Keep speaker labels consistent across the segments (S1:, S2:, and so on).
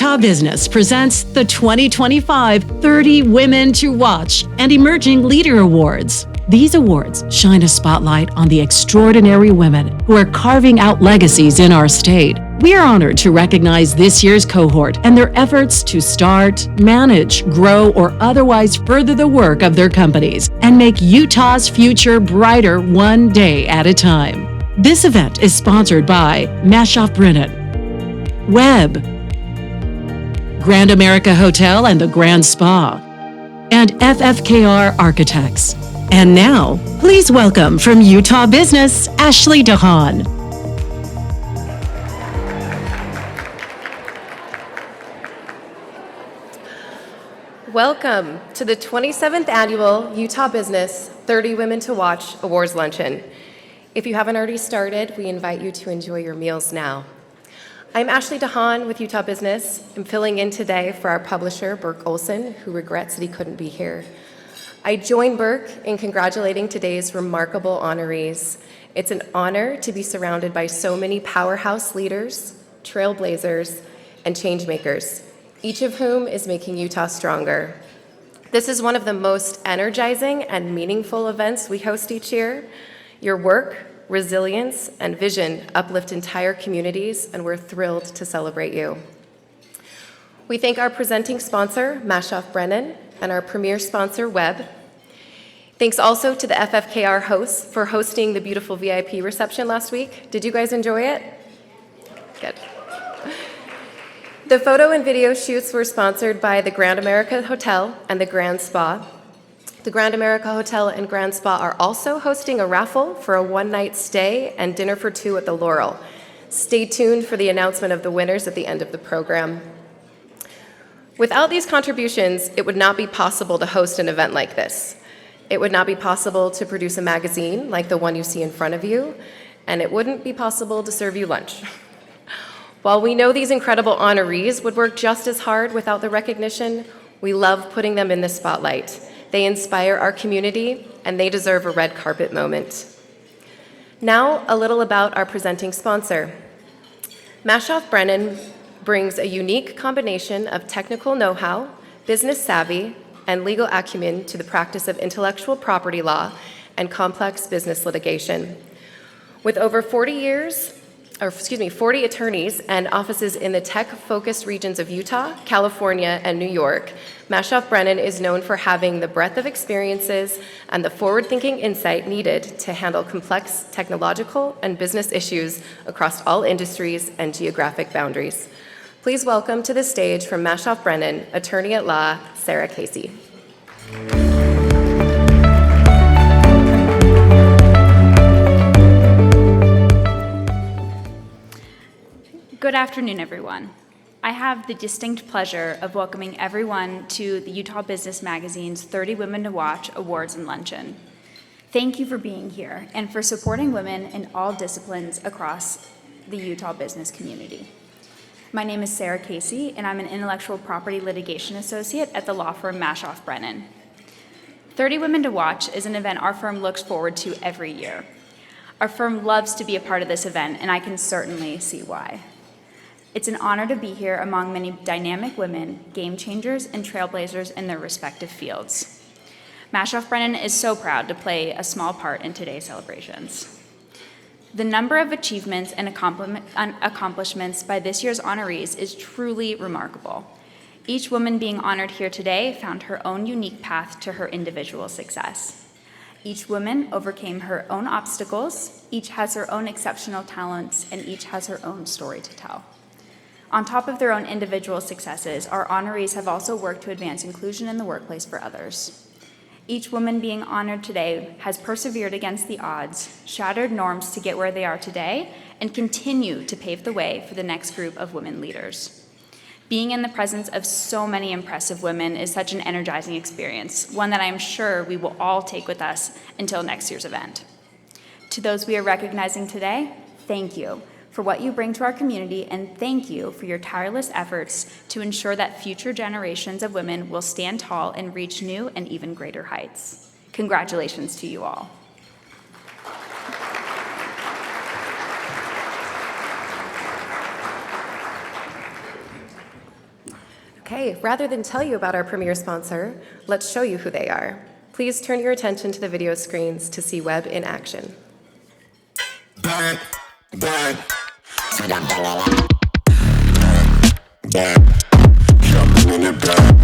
S1: Utah Business presents the 2025 30 Women to Watch and Emerging Leader Awards. These awards shine a spotlight on the extraordinary women who are carving out legacies in our state. We are honored to recognize this year's cohort and their efforts to start, manage, grow, or otherwise further the work of their companies and make Utah's future brighter one day at a time. This event is sponsored by Mashoff Brennan, Webb, Grand America Hotel and the Grand Spa, and FFKR Architects. And now, please welcome from Utah Business, Ashley DeHaan.
S2: Welcome to the 27th Annual Utah Business 30 Women to Watch Awards Luncheon. If you haven't already started, we invite you to enjoy your meals now. I'm Ashley DeHaan with Utah Business. I'm filling in today for our publisher, Burke Olson, who regrets that he couldn't be here. I join Burke in congratulating today's remarkable honorees. It's an honor to be surrounded by so many powerhouse leaders, trailblazers, and changemakers, each of whom is making Utah stronger. This is one of the most energizing and meaningful events we host each year. Your work, resilience, and vision uplift entire communities, and we're thrilled to celebrate you. We thank our presenting sponsor, Mashoff Brennan, and our premier sponsor, Webb. Thanks also to the FFKR hosts for hosting the beautiful VIP reception last week. Did you guys enjoy it? Good. The photo and video shoots were sponsored by the Grand America Hotel and the Grand Spa. The Grand America Hotel and Grand Spa are also hosting a raffle for a one-night stay and dinner for two at the Laurel. Stay tuned for the announcement of the winners at the end of the program. Without these contributions, it would not be possible to host an event like this. It would not be possible to produce a magazine like the one you see in front of you, and it wouldn't be possible to serve you lunch. While we know these incredible honorees would work just as hard without the recognition, we love putting them in the spotlight. They inspire our community, and they deserve a red carpet moment. Now, a little about our presenting sponsor. Mashoff Brennan brings a unique combination of technical know-how, business savvy, and legal acumen to the practice of intellectual property law and complex business litigation. With over 40 attorneys and offices in the tech-focused regions of Utah, California, and New York, Mashoff Brennan is known for having the breadth of experiences and the forward-thinking insight needed to handle complex technological and business issues across all industries and geographic boundaries. Please welcome to the stage from Mashoff Brennan, attorney at law, Sarah Casey.
S3: Good afternoon, everyone. I have the distinct pleasure of welcoming everyone to the Utah Business Magazine's 30 Women to Watch Awards and Luncheon. Thank you for being here and for supporting women in all disciplines across the Utah business community. My name is Sarah Casey, and I'm an intellectual property litigation associate at the law firm Mashoff Brennan. 30 Women to Watch is an event our firm looks forward to every year. Our firm loves to be a part of this event, and I can certainly see why. It's an honor to be here among many dynamic women, game changers, and trailblazers in their respective fields. Mashoff Brennan is so proud to play a small part in today's celebrations. The number of achievements and accomplishments by this year's honorees is truly remarkable. Each woman being honored here today found her own unique path to her individual success. Each woman overcame her own obstacles, each has her own exceptional talents, and each has her own story to tell. On top of their own individual successes, our honorees have also worked to advance inclusion in the workplace for others. Each woman being honored today has persevered against the odds, shattered norms to get where they are today, and continue to pave the way for the next group of women leaders. Being in the presence of so many impressive women is such an energizing experience, one that I am sure we will all take with us until next year's event. To those we are recognizing today, thank you for what you bring to our community, and thank you for your tireless efforts to ensure that future generations of women will stand tall and reach new and even greater heights. Congratulations to you all.
S2: Okay, rather than tell you about our premier sponsor, let's show you who they are. Please turn your attention to the video screens to see Web in action.
S4: Bang, bang, so I'm banging it. Bang, jumping in the bang.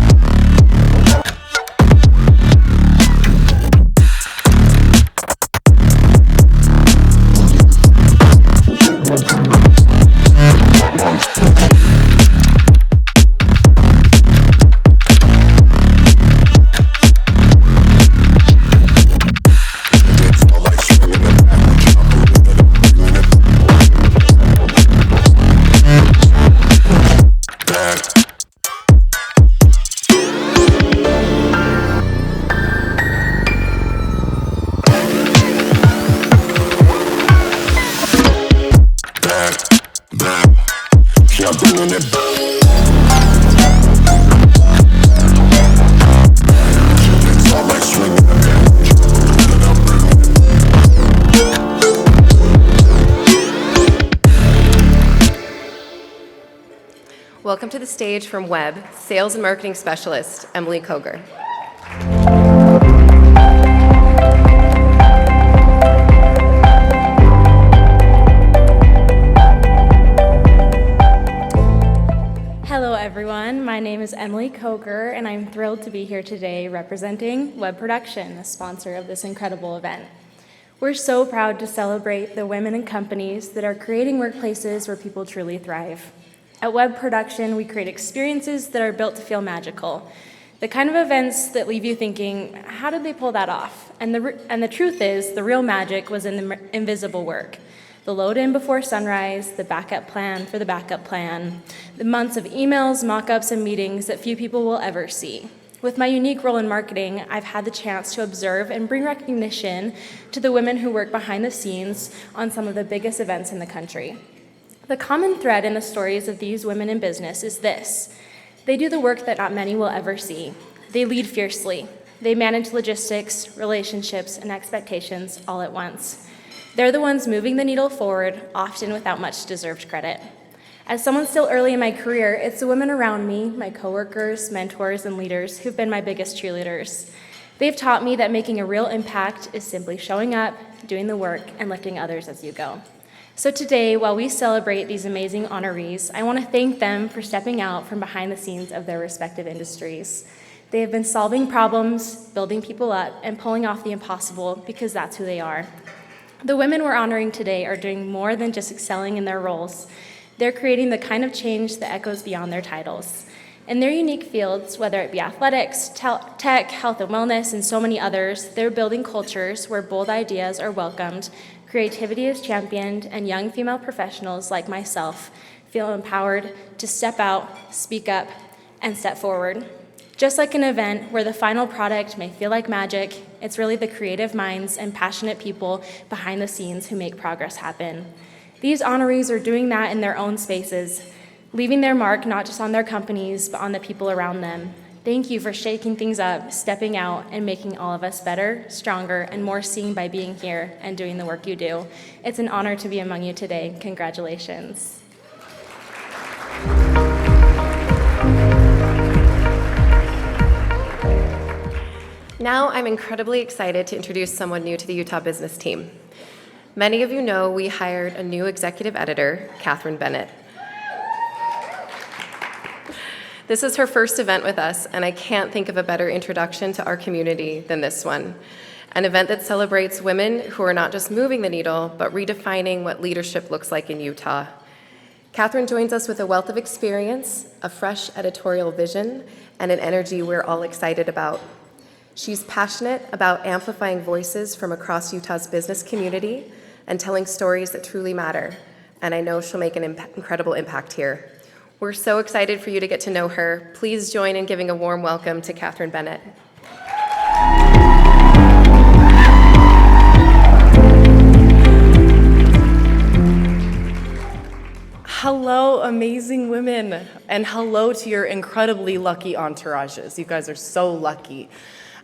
S2: Welcome to the stage from Web, Sales and Marketing Specialist, Emily Koger.
S5: Hello everyone, my name is Emily Koger and I'm thrilled to be here today representing Web Production, the sponsor of this incredible event. We're so proud to celebrate the women and companies that are creating workplaces where people truly thrive. At Web Production, we create experiences that are built to feel magical. The kind of events that leave you thinking, how did they pull that off? And the truth is, the real magic was in the invisible work. The load-in before sunrise, the backup plan for the backup plan, the months of emails, mock-ups, and meetings that few people will ever see. With my unique role in marketing, I've had the chance to observe and bring recognition to the women who work behind the scenes on some of the biggest events in the country. The common thread in the stories of these women in business is this: they do the work that not many will ever see. They lead fiercely. They manage logistics, relationships, and expectations all at once. They're the ones moving the needle forward, often without much deserved credit. As someone still early in my career, it's the women around me, my coworkers, mentors, and leaders who've been my biggest cheerleaders. They've taught me that making a real impact is simply showing up, doing the work, and lifting others as you go. So today, while we celebrate these amazing honorees, I want to thank them for stepping out from behind the scenes of their respective industries. They have been solving problems, building people up, and pulling off the impossible because that's who they are. The women we're honoring today are doing more than just excelling in their roles. They're creating the kind of change that echoes beyond their titles. In their unique fields, whether it be athletics, tech, health and wellness, and so many others, they're building cultures where bold ideas are welcomed, creativity is championed, and young female professionals like myself feel empowered to step out, speak up, and step forward. Just like an event where the final product may feel like magic, it's really the creative minds and passionate people behind the scenes who make progress happen. These honorees are doing that in their own spaces, leaving their mark not just on their companies, but on the people around them. Thank you for shaking things up, stepping out, and making all of us better, stronger, and more seen by being here and doing the work you do. It's an honor to be among you today. Congratulations.
S2: Now I'm incredibly excited to introduce someone new to the Utah business team. Many of you know we hired a new executive editor, Catherine Bennett. This is her first event with us, and I can't think of a better introduction to our community than this one. An event that celebrates women who are not just moving the needle, but redefining what leadership looks like in Utah. Catherine joins us with a wealth of experience, a fresh editorial vision, and an energy we're all excited about. She's passionate about amplifying voices from across Utah's business community and telling stories that truly matter, and I know she'll make an incredible impact here. We're so excited for you to get to know her. Please join in giving a warm welcome to Catherine Bennett.
S6: Hello, amazing women, and hello to your incredibly lucky entourages. You guys are so lucky.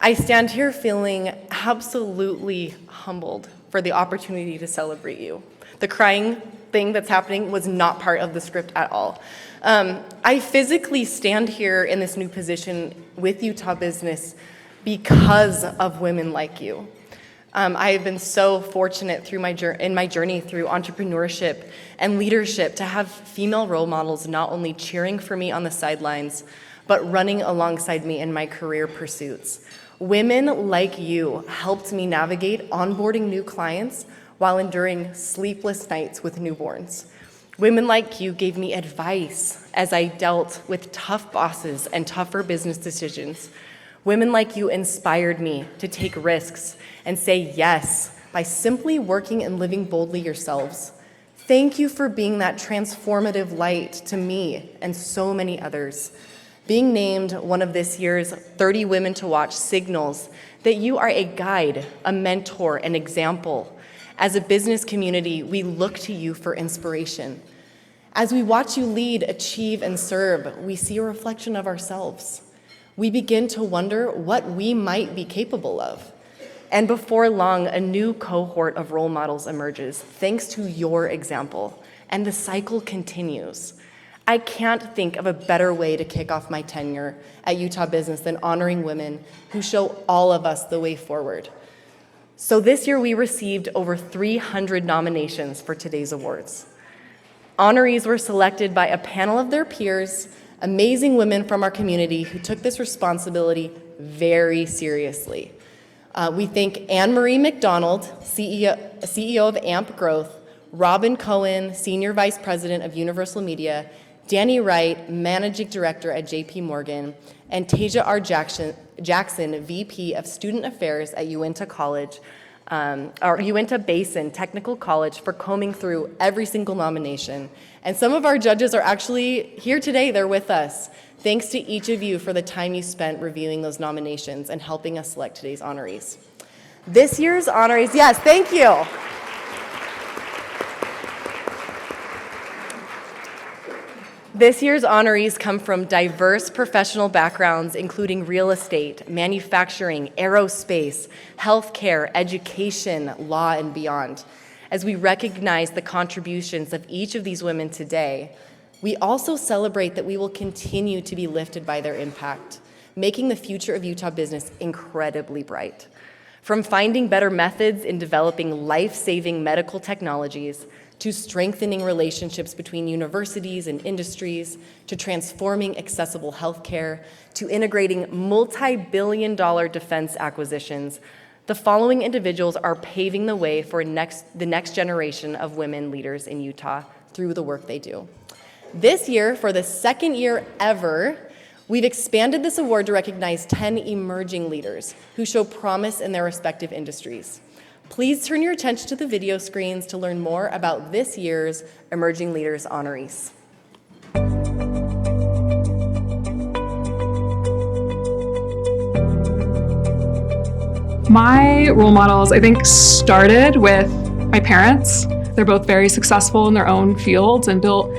S6: I stand here feeling absolutely humbled for the opportunity to celebrate you. The crying thing that's happening was not part of the script at all. I physically stand here in this new position with Utah Business because of women like you. I have been so fortunate through in my journey through entrepreneurship and leadership to have female role models not only cheering for me on the sidelines, but running alongside me in my career pursuits. Women like you helped me navigate onboarding new clients while enduring sleepless nights with newborns. Women like you gave me advice as I dealt with tough bosses and tougher business decisions. Women like you inspired me to take risks and say yes by simply working and living boldly yourselves. Thank you for being that transformative light to me and so many others. Being named one of this year's 30 Women to Watch signals that you are a guide, a mentor, an example. As a business community, we look to you for inspiration. As we watch you lead, achieve, and serve, we see a reflection of ourselves. We begin to wonder what we might be capable of. And before long, a new cohort of role models emerges, thanks to your example, and the cycle continues. I can't think of a better way to kick off my tenure at Utah Business than honoring women who show all of us the way forward. So this year we received over 300 nominations for today's awards. Honorees were selected by a panel of their peers, amazing women from our community who took this responsibility very seriously. We thank Anne-Marie McDonald, CEO of AMP Growth, Robin Cohen, Senior Vice President of Universal Media, Danny Wright, Managing Director at JP Morgan, and Tasia R. Jackson, VP of Student Affairs at Uinta Basin Technical College, for combing through every single nomination. And some of our judges are actually here today, they're with us. Thanks to each of you for the time you spent reviewing those nominations and helping us select today's honorees. This year's honorees, yes, thank you. This year's honorees come from diverse professional backgrounds, including real estate, manufacturing, aerospace, healthcare, education, law, and beyond. As we recognize the contributions of each of these women today, we also celebrate that we will continue to be lifted by their impact, making the future of Utah Business incredibly bright. From finding better methods in developing life-saving medical technologies, to strengthening relationships between universities and industries, to transforming accessible healthcare, to integrating multi-billion-dollar defense acquisitions, the following individuals are paving the way for the next generation of women leaders in Utah through the work they do. This year, for the second year ever, we've expanded this award to recognize 10 emerging leaders who show promise in their respective industries. Please turn your attention to the video screens to learn more about this year's Emerging Leaders honorees.
S7: My role models, I think, started with my parents. They're both very successful in their own fields and built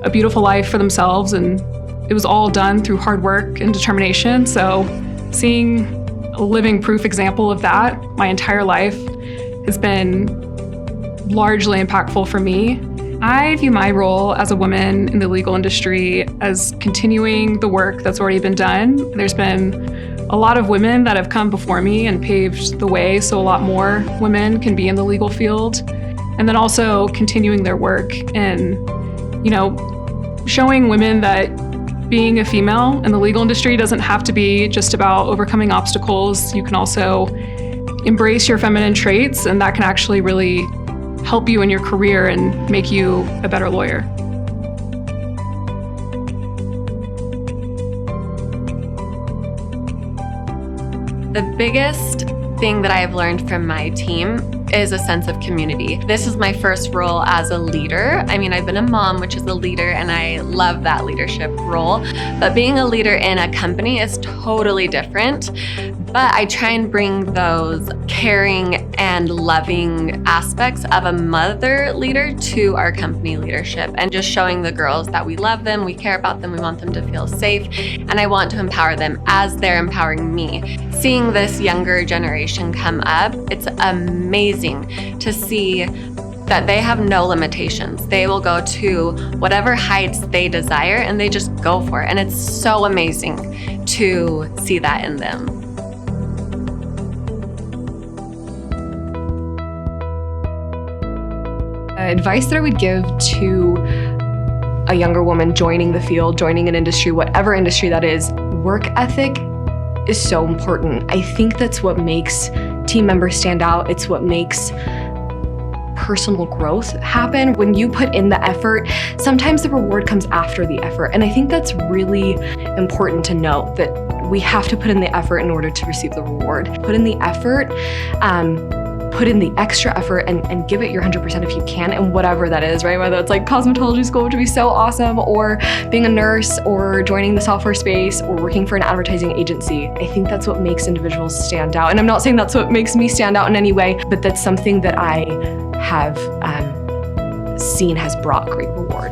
S7: a beautiful life for themselves, and it was all done through hard work and determination. So seeing a living proof example of that my entire life has been largely impactful for me. I view my role as a woman in the legal industry as continuing the work that's already been done. There's been a lot of women that have come before me and paved the way so a lot more women can be in the legal field. And then also continuing their work and, showing women that being a female in the legal industry doesn't have to be just about overcoming obstacles. You can also embrace your feminine traits, and that can actually really help you in your career and make you a better lawyer.
S8: The biggest thing that I have learned from my team is a sense of community. This is my first role as a leader. I mean, I've been a mom, which is a leader, and I love that leadership role. But being a leader in a company is totally different. But I try and bring those caring and loving aspects of a mother leader to our company leadership, and just showing the girls that we love them, we care about them, we want them to feel safe, and I want to empower them as they're empowering me. Seeing this younger generation come up, it's amazing to see that they have no limitations. They will go to whatever heights they desire and they just go for it. And it's so amazing to see that in them.
S9: Advice that I would give to a younger woman joining the field, joining an industry, whatever industry that is, work ethic is so important. I think that's what makes team members stand out. It's what makes personal growth happen. When you put in the effort, sometimes the reward comes after the effort. And I think that's really important to note, that we have to put in the effort in order to receive the reward. Put in the effort, put in the extra effort and give it your 100% if you can, and whatever that is, right? Whether it's like cosmetology school, which would be so awesome, or being a nurse, or joining the software space, or working for an advertising agency. I think that's what makes individuals stand out. And I'm not saying that's what makes me stand out in any way, but that's something that I have seen has brought great reward.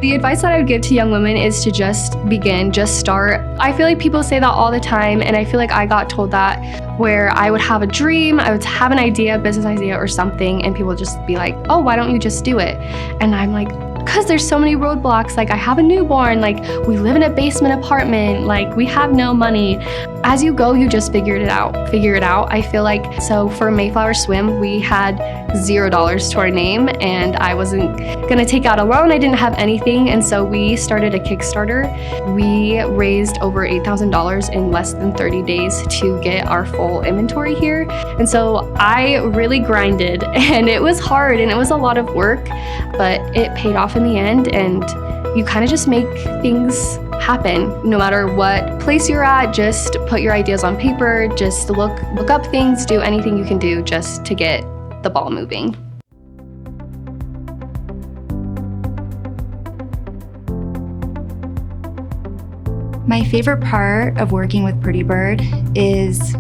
S10: The advice that I would give to young women is to just begin, just start. I feel like people say that all the time, and I feel like I got told that where I would have a dream, I would have an idea, business idea or something, and people would just be like, oh, why don't you just do it? And I'm like, because there's so many roadblocks. Like, I have a newborn, like we live in a basement apartment, like we have no money. As you go, you just figure it out. I feel like, so for Mayflower Swim, we had $0 to our name, and I wasn't gonna take out a loan. I didn't have anything, and so we started a Kickstarter. We raised over $8,000 in less than 30 days to get our full inventory here. And so I really grinded, and it was hard, and it was a lot of work, but it paid off in the end, and you kind of just make things happen. No matter what place you're at, just put your ideas on paper, just look up things, do anything you can do just to get the ball moving.
S11: My favorite part of working with Pretty Bird is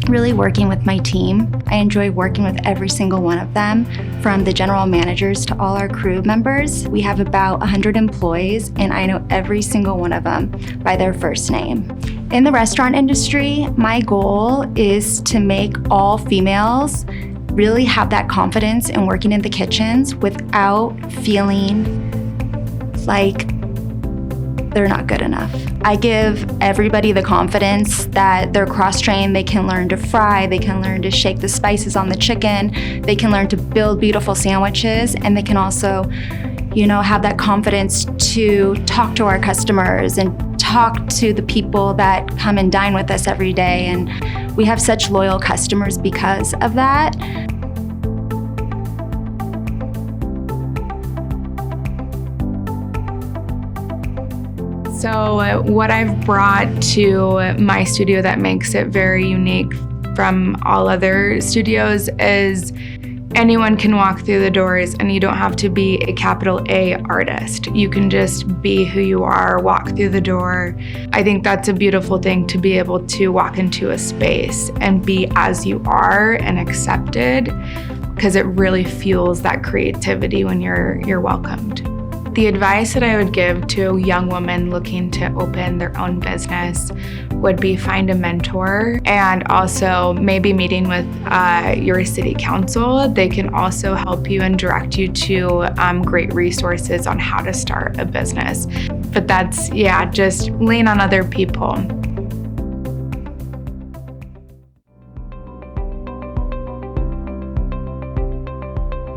S11: really working with my team. I enjoy working with every single one of them, from the general managers to all our crew members. We have about 100 employees, and I know every single one of them by their first name. In the restaurant industry, my goal is to make all females really have that confidence in working in the kitchens without feeling like they're not good enough. I give everybody the confidence that they're cross-trained, they can learn to fry, they can learn to shake the spices on the chicken, they can learn to build beautiful sandwiches, and they can also, have that confidence to talk to our customers and talk to the people that come and dine with us every day. And we have such loyal customers because of that.
S12: So what I've brought to my studio that makes it very unique from all other studios is anyone can walk through the doors, and you don't have to be a capital A artist. You can just be who you are, walk through the door. I think that's a beautiful thing, to be able to walk into a space and be as you are and accepted, because it really fuels that creativity when you're welcomed. The advice that I would give to young women looking to open their own business would be find a mentor, and also maybe meeting with your city council. They can also help you and direct you to great resources on how to start a business. But that's, just lean on other people.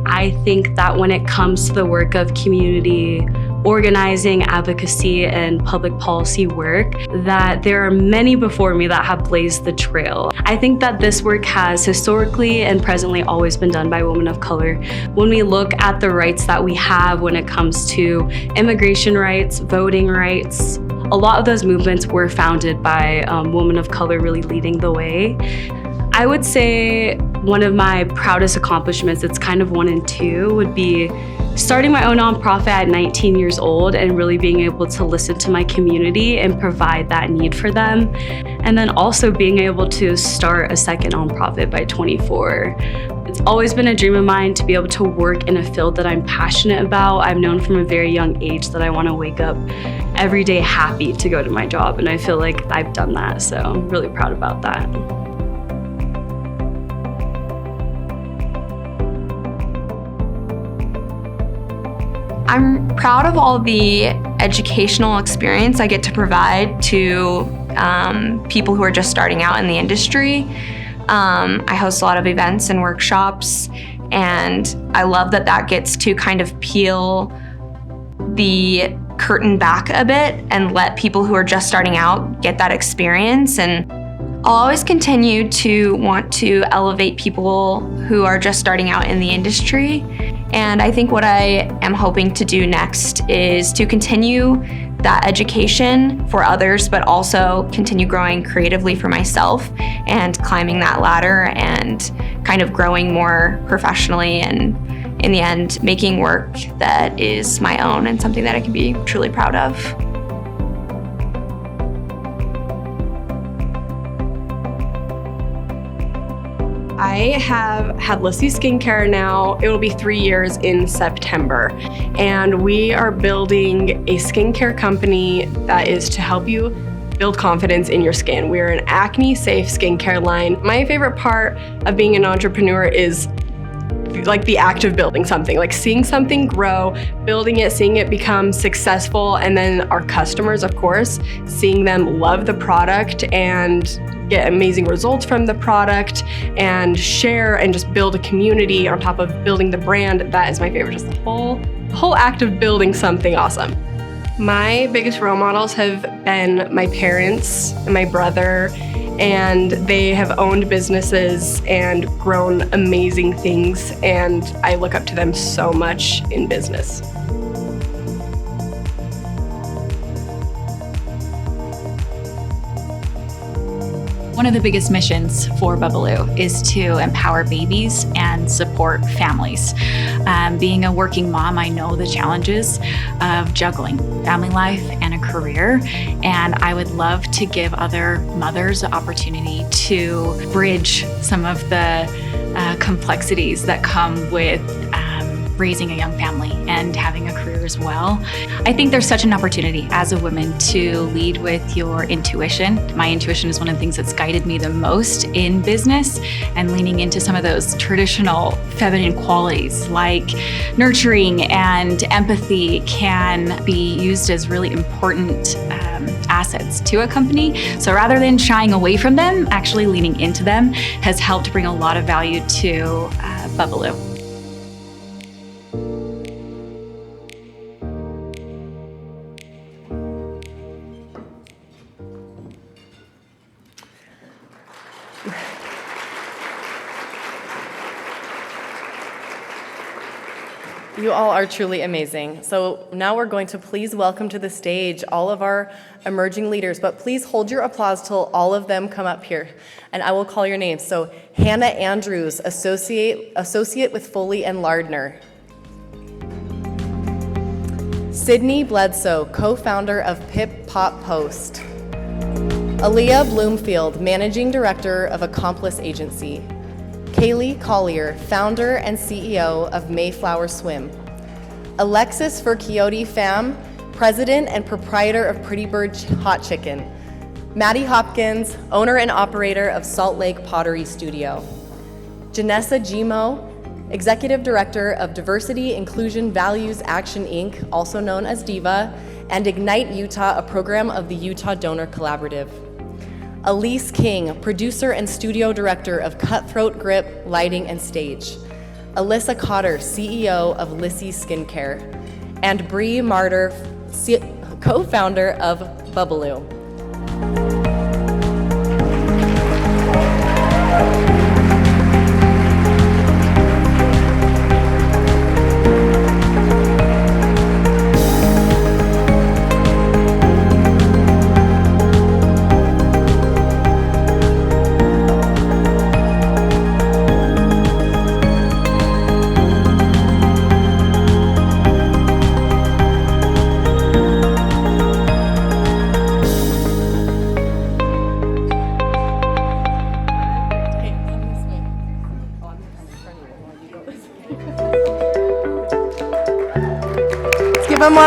S13: I think that when it comes to the work of community organizing, advocacy, and public policy work, that there are many before me that have blazed the trail. I think that this work has historically and presently always been done by women of color. When we look at the rights that we have when it comes to immigration rights, voting rights, a lot of those movements were founded by women of color really leading the way. I would say one of my proudest accomplishments, it's kind of 1 and 2, would be starting my own nonprofit at 19 years old and really being able to listen to my community and provide that need for them. And then also being able to start a second nonprofit by 24. It's always been a dream of mine to be able to work in a field that I'm passionate about. I've known from a very young age that I want to wake up every day happy to go to my job, and I feel like I've done that, so I'm really proud about that.
S9: I'm proud of all the educational experience I get to provide to people who are just starting out in the industry. I host a lot of events and workshops, and I love that that gets to kind of peel the curtain back a bit and let people who are just starting out get that experience. And I'll always continue to want to elevate people who are just starting out in the industry. And I think what I am hoping to do next is to continue that education for others, but also continue growing creatively for myself and climbing that ladder and kind of growing more professionally, and in the end, making work that is my own and something that I can be truly proud of.
S14: I have had Lissy Skincare now. It will be 3 years in September. And we are building a skincare company that is to help you build confidence in your skin. We're an acne-safe skincare line. My favorite part of being an entrepreneur is like the act of building something, like seeing something grow, building it, seeing it become successful, and then our customers, of course, seeing them love the product and get amazing results from the product and share and just build a community on top of building the brand. That is my favorite, just the whole act of building something awesome. My biggest role models have been my parents and my brother, and they have owned businesses and grown amazing things, and I look up to them so much in business.
S15: One of the biggest missions for Bubbaloo is to empower babies and support families. Being a working mom, I know the challenges of juggling family life and a career, and I would love to give other mothers the opportunity to bridge some of the complexities that come with raising a young family and having a career as well. I think there's such an opportunity as a woman to lead with your intuition. My intuition is one of the things that's guided me the most in business, and leaning into some of those traditional feminine qualities like nurturing and empathy can be used as really important assets to a company. So rather than shying away from them, actually leaning into them has helped bring a lot of value to Bubbaloo.
S6: You all are truly amazing. So now we're going to please welcome to the stage all of our emerging leaders, but please hold your applause till all of them come up here, and I will call your names. So Hannah Andrews, associate with Foley and Lardner. Sydney Bledsoe, co-founder of Pip Pop Post. Aaliyah Bloomfield, managing director of Accomplice Agency. Kaylee Collier, founder and CEO of Mayflower Swim. Alexis Furquiotti Pham, president and proprietor of Pretty Bird Hot Chicken. Maddie Hopkins, owner and operator of Salt Lake Pottery Studio. Janessa Gimo, executive director of Diversity, Inclusion, Values Action Inc., also known as DIVA, and Ignite Utah, a program of the Utah Donor Collaborative. Elise King, producer and studio director of Cutthroat Grip Lighting and Stage. Alyssa Cotter, CEO of Lissy Skincare. And Bree Martyr, co-founder of Bubbaloo.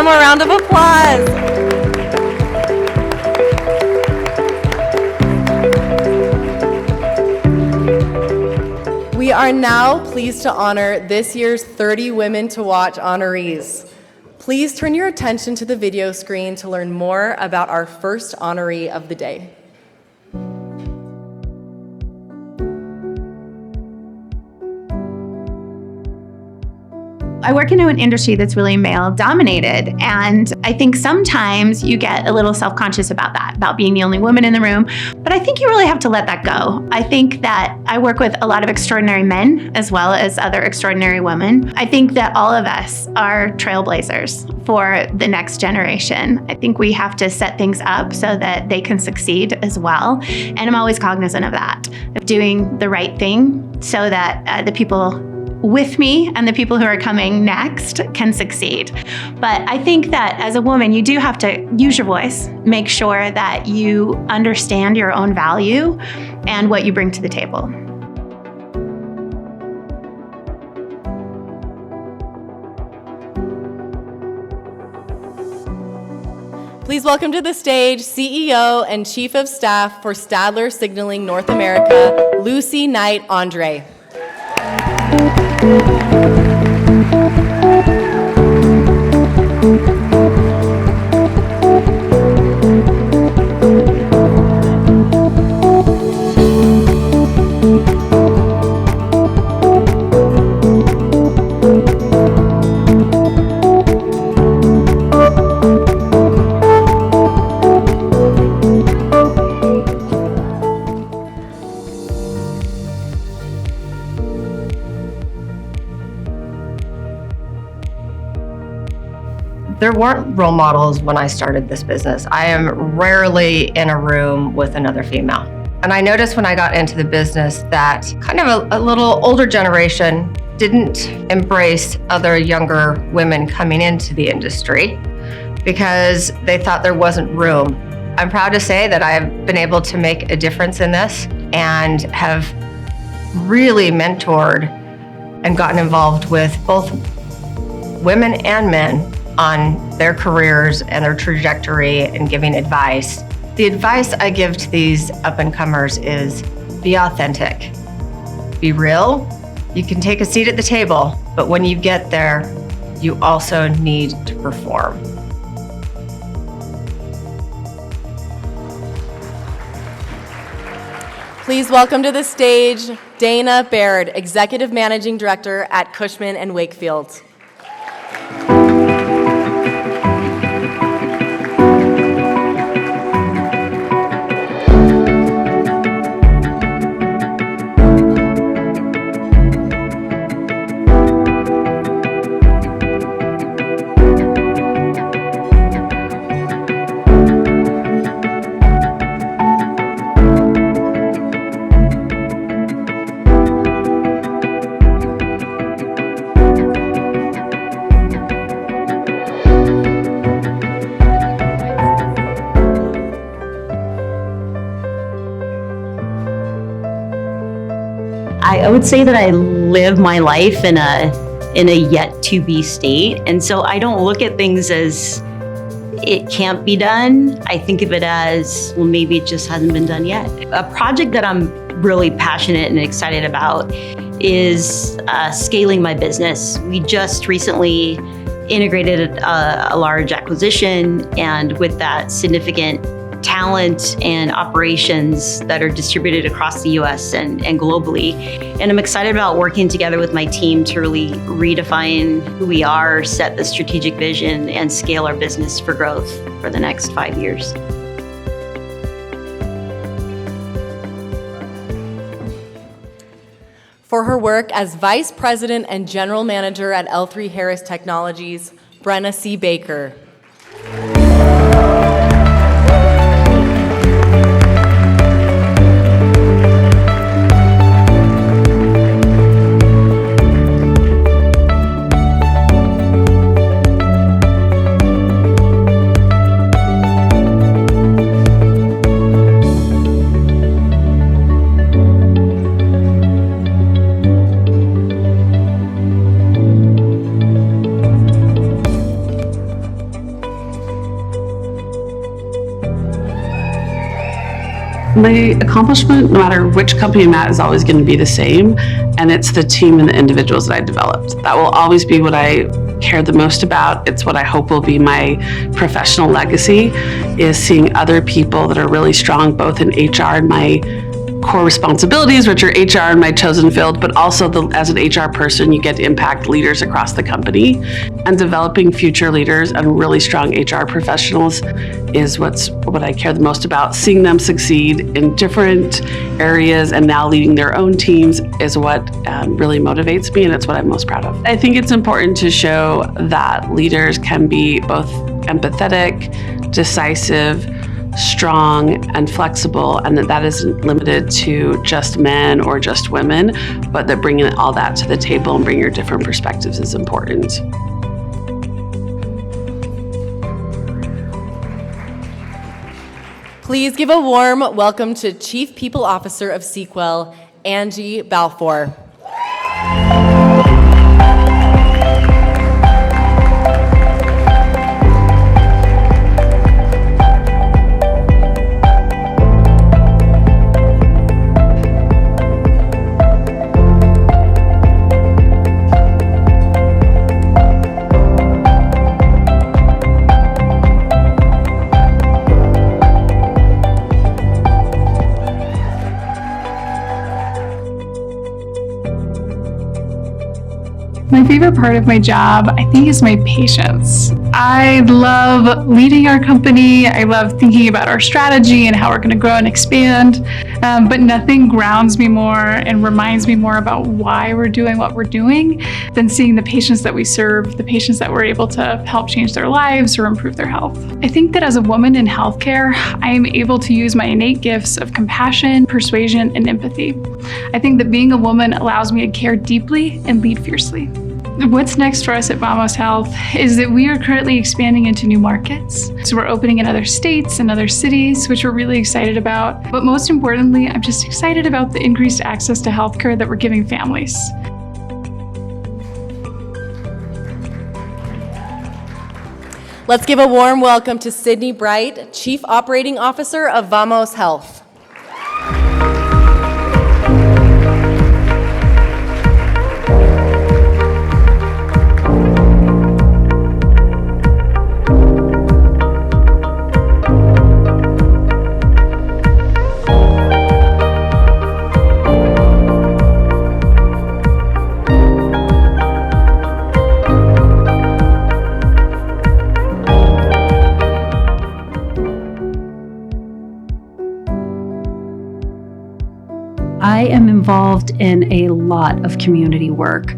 S6: more round of applause. We are now pleased to honor this year's 30 Women to Watch honorees. Please turn your attention to the video screen to learn more about our first honoree of the day.
S16: I work in an industry that's really male dominated, and I think sometimes you get a little self-conscious about that, about being the only woman in the room, but I think you really have to let that go. I think that I work with a lot of extraordinary men as well as other extraordinary women. I think that all of us are trailblazers for the next generation. I think we have to set things up so that they can succeed as well, and I'm always cognizant of that, of doing the right thing so that the people with me and the people who are coming next can succeed. But I think that as a woman, you do have to use your voice, make sure that you understand your own value and what you bring to the table.
S6: Please welcome to the stage CEO and Chief of Staff for Stadler Signaling North America, Lucy Knight Andre.
S17: There weren't role models when I started this business. I am rarely in a room with another female. And I noticed when I got into the business that kind of a little older generation didn't embrace other younger women coming into the industry because they thought there wasn't room. I'm proud to say that I've been able to make a difference in this and have really mentored and gotten involved with both women and men on their careers and their trajectory and giving advice. The advice I give to these up-and-comers is be authentic, be real. You can take a seat at the table, but when you get there, you also need to perform.
S6: Please welcome to the stage Dana Baird, Executive Managing Director at Cushman & Wakefield.
S18: I would say that I live my life in a yet to be state. And so I don't look at things as it can't be done. I think of it as, well, maybe it just hasn't been done yet. A project that I'm really passionate and excited about is scaling my business. We just recently integrated a large acquisition, and with that, significant talent and operations that are distributed across the US and globally. And I'm excited about working together with my team to really redefine who we are, set the strategic vision, and scale our business for growth for the next 5 years.
S6: For her work as Vice President and General Manager at L3 Harris Technologies, Brenna C. Baker.
S19: My accomplishment, no matter which company I'm at, is always going to be the same, and it's the team and the individuals that I developed. That will always be what I care the most about. It's what I hope will be my professional legacy, is seeing other people that are really strong, both in HR and my core responsibilities, which are HR in my chosen field, but also as an HR person, you get to impact leaders across the company. And developing future leaders and really strong HR professionals is what I care the most about. Seeing them succeed in different areas and now leading their own teams is what really motivates me, and it's what I'm most proud of. I think it's important to show that leaders can be both empathetic, decisive, strong, and flexible, and that isn't limited to just men or just women, but that bringing all that to the table and bring your different perspectives is important.
S6: Please give a warm welcome to Chief People Officer of Sequel, Angie Balfour.
S7: My favorite part of my job, I think, is my patience. I love leading our company. I love thinking about our strategy and how we're going to grow and expand. But nothing grounds me more and reminds me more about why we're doing what we're doing than seeing the patients that we serve, the patients that we're able to help change their lives or improve their health. I think that as a woman in healthcare, I am able to use my innate gifts of compassion, persuasion, and empathy. I think that being a woman allows me to care deeply and lead fiercely. What's next for us at Vamos Health is that we are currently expanding into new markets. So we're opening in other states and other cities, which we're really excited about. But most importantly, I'm just excited about the increased access to healthcare that we're giving families.
S6: Let's give a warm welcome to Sydney Bright, Chief Operating Officer of Vamos Health.
S1: I am involved in a lot of community work,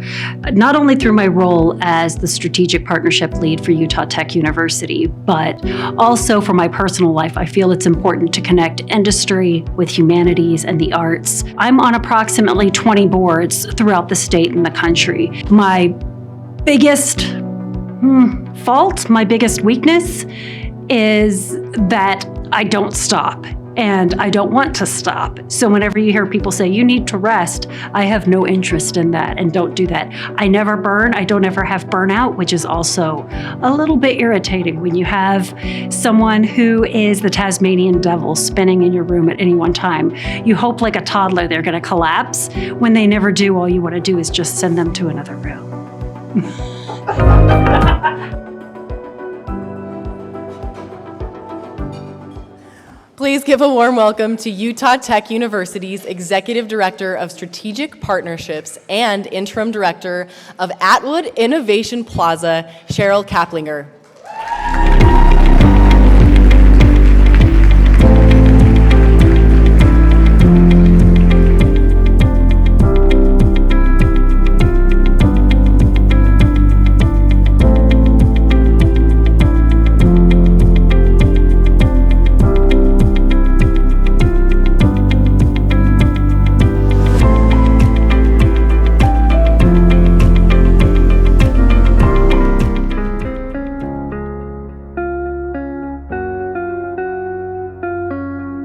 S1: not only through my role as the strategic partnership lead for Utah Tech University, but also for my personal life. I feel it's important to connect industry with humanities and the arts. I'm on approximately 20 boards throughout the state and the country. My biggest fault, my biggest weakness is that I don't stop. And I don't want to stop. So whenever you hear people say, you need to rest, I have no interest in that and don't do that. I never burn. I don't ever have burnout, which is also a little bit irritating when you have someone who is the Tasmanian devil spinning in your room at any one time. You hope like a toddler they're going to collapse. When they never do, all you want to do is just send them to another room.
S6: Please give a warm welcome to Utah Tech University's Executive Director of Strategic Partnerships and Interim Director of Atwood Innovation Plaza, Cheryl Kaplinger.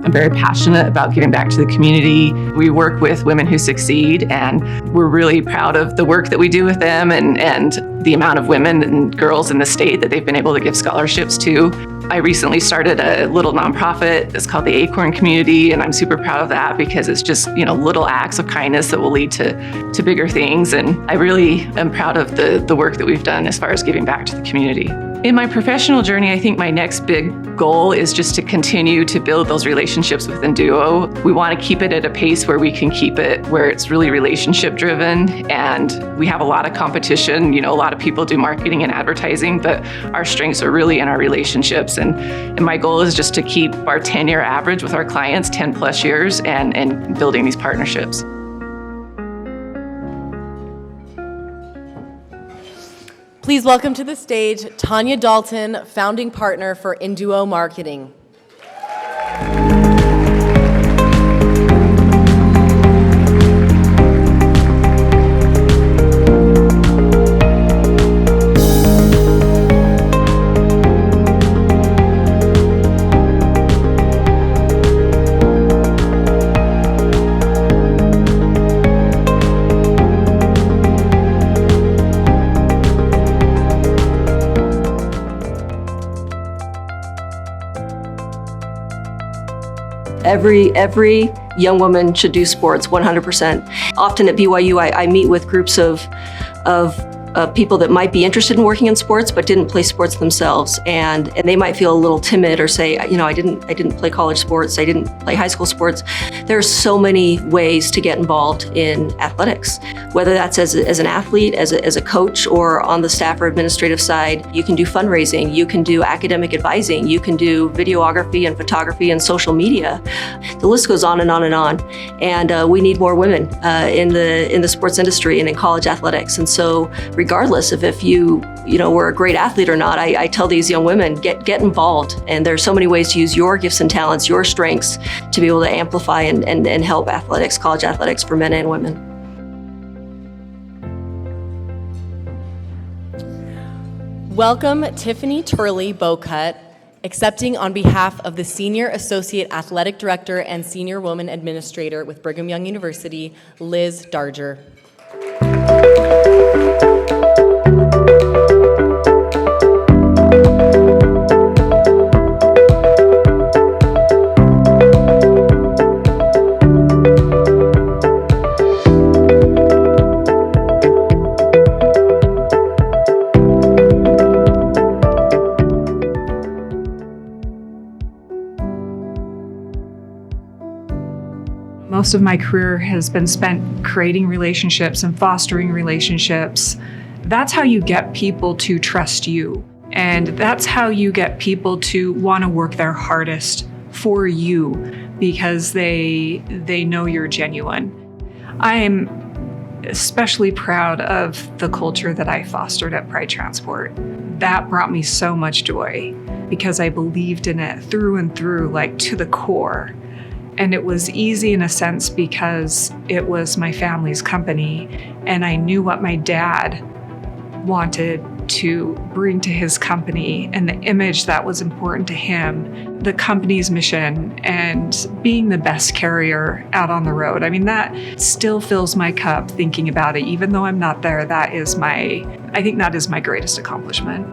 S20: I'm very passionate about giving back to the community. We work with women who succeed, and we're really proud of the work that we do with them and the amount of women and girls in the state that they've been able to give scholarships to. I recently started a little nonprofit. It's called the Acorn Community, and I'm super proud of that because it's just, little acts of kindness that will lead to bigger things. And I really am proud of the work that we've done as far as giving back to the community. In my professional journey, I think my next big goal is just to continue to build those relationships within Duo. We want to keep it at a pace where we can keep it where it's really relationship driven, and we have a lot of competition. A lot of people do marketing and advertising, but our strengths are really in our relationships. And my goal is just to keep our 10-year average with our clients, 10 plus years, and building these partnerships.
S6: Please welcome to the stage Tanya Dalton, founding partner for Induo Marketing.
S21: Every young woman should do sports 100%. Often at BYU, I meet with groups of people that might be interested in working in sports but didn't play sports themselves, and they might feel a little timid or say, I didn't play college sports, I didn't play high school sports. There's so many ways to get involved in athletics, whether that's as an athlete, as a coach, or on the staff or administrative side. You can do fundraising, you can do academic advising, you can do videography and photography and social media. The list goes on and on and on. And we need more women in the sports industry and in college athletics. And so regardless of if you were a great athlete or not, I tell these young women, get involved. And there's so many ways to use your gifts and talents, your strengths, to be able to amplify and help athletics, college athletics for men and women.
S6: Welcome Tiffany Turley-Bocut, accepting on behalf of the Senior Associate Athletic Director and Senior Woman Administrator with Brigham Young University, Liz Darger.
S22: Most of my career has been spent creating relationships and fostering relationships. That's how you get people to trust you. And that's how you get people to want to work their hardest for you because they know you're genuine. I'm especially proud of the culture that I fostered at Pride Transport. That brought me so much joy because I believed in it through and through, like to the core. And it was easy in a sense because it was my family's company and I knew what my dad wanted to bring to his company and the image that was important to him, the company's mission, and being the best carrier out on the road. I mean, that still fills my cup thinking about it. Even though I'm not there, I think that is my greatest accomplishment.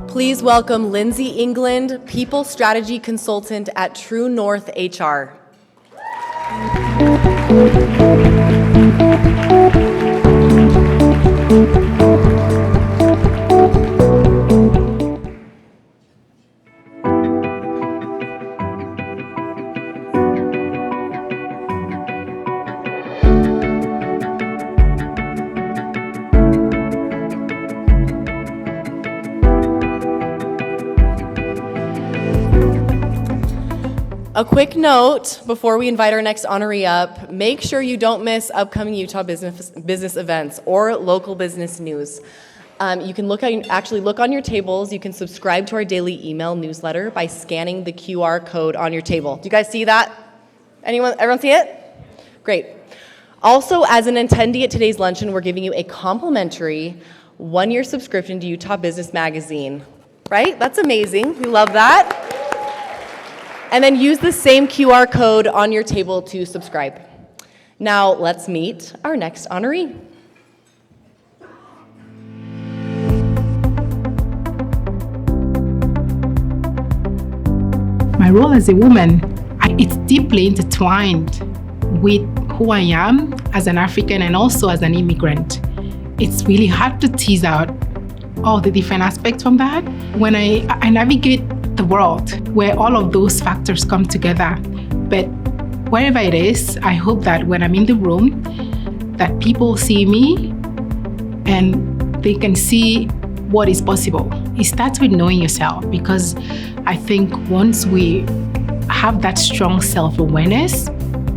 S6: Please welcome Lindsay England, People Strategy Consultant at True North HR. A quick note before we invite our next honoree up, make sure you don't miss upcoming Utah business events or local business news. You can actually look on your tables. You can subscribe to our daily email newsletter by scanning the QR code on your table. Do you guys see that? Everyone see it? Great. Also, as an attendee at today's luncheon, we're giving you a complimentary one-year subscription to Utah Business Magazine. Right? That's amazing. We love that. And then use the same QR code on your table to subscribe. Now let's meet our next honoree.
S3: My role as a woman, it's deeply intertwined with who I am as an African and also as an immigrant. It's really hard to tease out all the different aspects from that. When I navigate the world where all of those factors come together, but wherever it is, I hope that when I'm in the room, that people see me and they can see what is possible. It starts with knowing yourself, because I think once we have that strong self-awareness,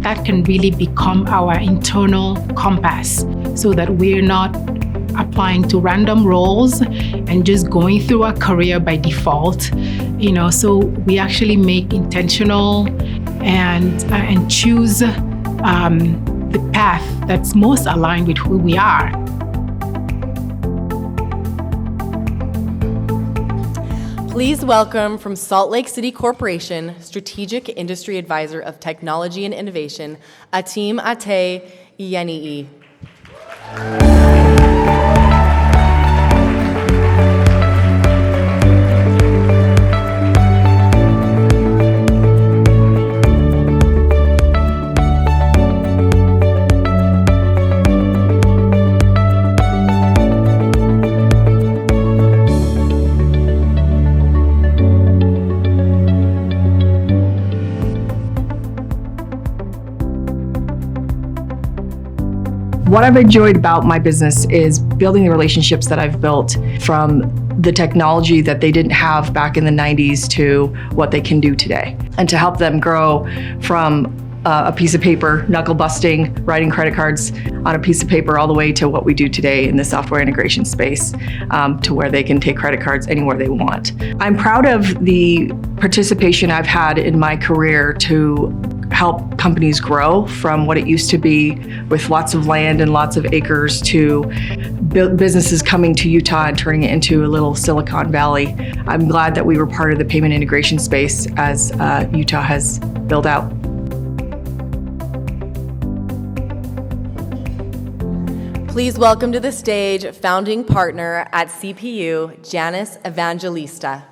S3: that can really become our internal compass, so that we're not applying to random roles and just going through our career by default. So we actually make intentional and choose the path that's most aligned with who we are.
S6: Please welcome from Salt Lake City Corporation, Strategic Industry Advisor of Technology and Innovation, Atim Ate Iyenii.
S9: What I've enjoyed about my business is building the relationships that I've built, from the technology that they didn't have back in the 90s to what they can do today, and to help them grow from a piece of paper, knuckle busting, writing credit cards on a piece of paper, all the way to what we do today in the software integration space, to where they can take credit cards anywhere they want. I'm proud of the participation I've had in my career to help companies grow from what it used to be with lots of land and lots of acres to businesses coming to Utah and turning it into a little Silicon Valley. I'm glad that we were part of the payment integration space as Utah has built out.
S6: Please welcome to the stage founding partner at CPU, Janice Evangelista.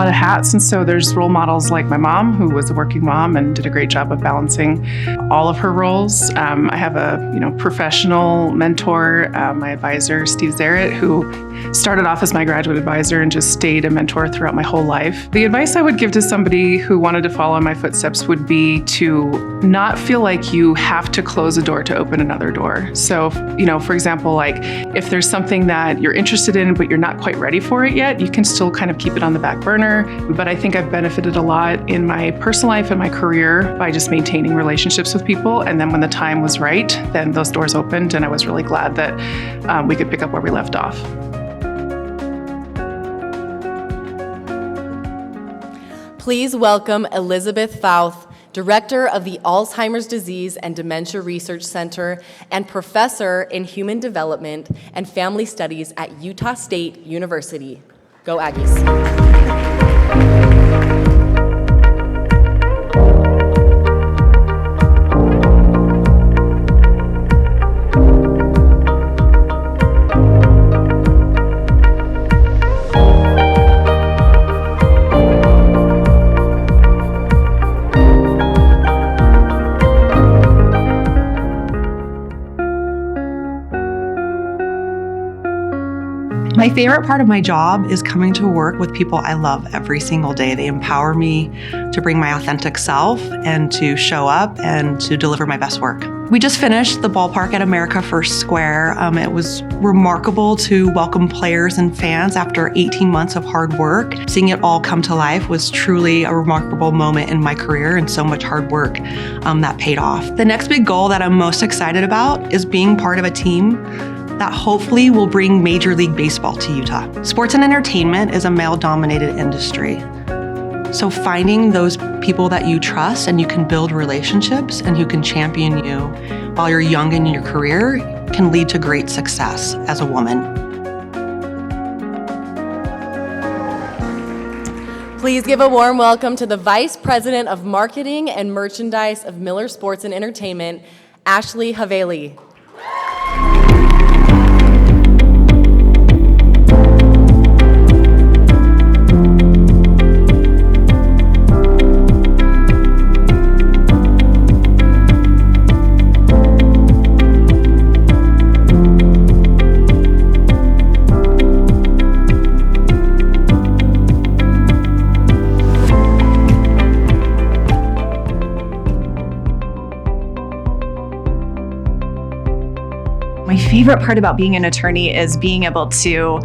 S4: Hats, and so there's role models like my mom, who was a working mom and did a great job of balancing all of her roles. I have a professional mentor, my advisor Steve Zarrett, who started off as my graduate advisor and just stayed a mentor throughout my whole life. The advice I would give to somebody who wanted to follow in my footsteps would be to not feel like you have to close a door to open another door. So, for example, like if there's something that you're interested in but you're not quite ready for it yet, you can still kind of keep it on the back burner. But I think I've benefited a lot in my personal life and my career by just maintaining relationships with people. And then when the time was right, then those doors opened, and I was really glad that we could pick up where we left off.
S6: Please welcome Elizabeth Fouth, Director of the Alzheimer's Disease and Dementia Research Center and Professor in Human Development and Family Studies at Utah State University. Go Aggies.
S2: My favorite part of my job is coming to work with people I love every single day. They empower me to bring my authentic self and to show up and to deliver my best work. We just finished the ballpark at America First Square. It was remarkable to welcome players and fans after 18 months of hard work. Seeing it all come to life was truly a remarkable moment in my career, and so much hard work that paid off. The next big goal that I'm most excited about is being part of a team that hopefully will bring Major League Baseball to Utah. Sports and entertainment is a male-dominated industry. So finding those people that you trust and you can build relationships and who can champion you while you're young in your career can lead to great success as a woman.
S6: Please give a warm welcome to the Vice President of Marketing and Merchandise of Miller Sports and Entertainment, Ashley Haveli.
S5: My favorite part about being an attorney is being able to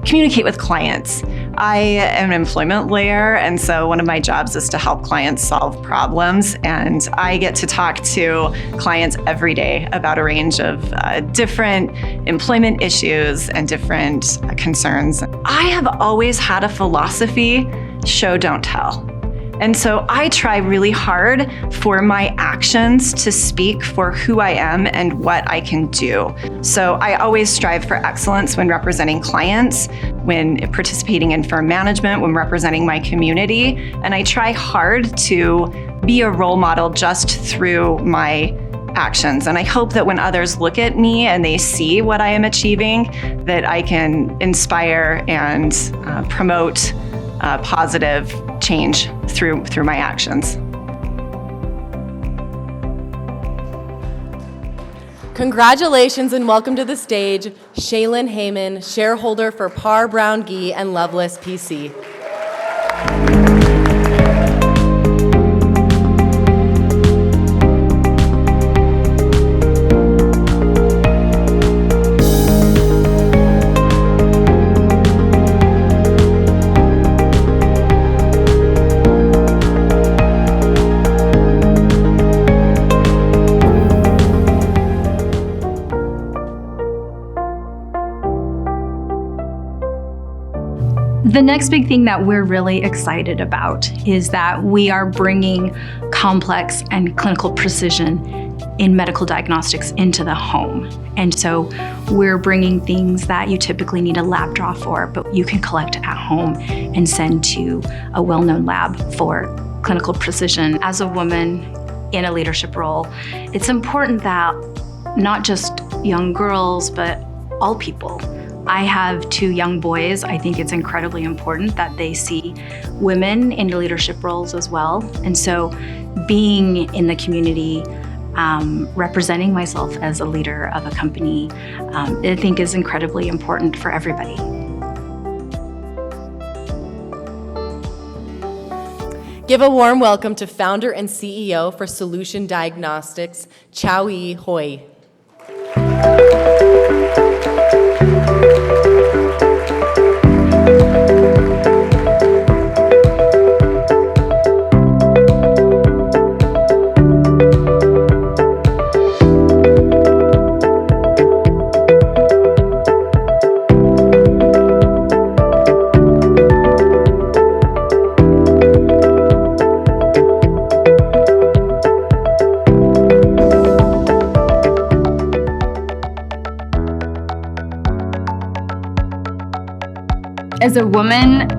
S5: communicate with clients. I am an employment lawyer, and so one of my jobs is to help clients solve problems, and I get to talk to clients every day about a range of different employment issues and different concerns. I have always had a philosophy, show, don't tell. And so I try really hard for my actions to speak for who I am and what I can do. So I always strive for excellence when representing clients, when participating in firm management, when representing my community. And I try hard to be a role model just through my actions. And I hope that when others look at me and they see what I am achieving, that I can inspire and promote positive change through my actions.
S6: Congratulations and welcome to the stage, Shaylin Heyman, shareholder for Parr Brown Gee and Loveless PC.
S23: The next big thing that we're really excited about is that we are bringing complex and clinical precision in medical diagnostics into the home. And so we're bringing things that you typically need a lab draw for, but you can collect at home and send to a well-known lab for clinical precision. As a woman in a leadership role, it's important that not just young girls, but all people. I have 2 young boys. I think it's incredibly important that they see women in leadership roles as well. And so being in the community, representing myself as a leader of a company, I think is incredibly important for everybody.
S6: Give a warm welcome to founder and CEO for Solution Diagnostics, Chow-Yi Hoi.
S24: As a woman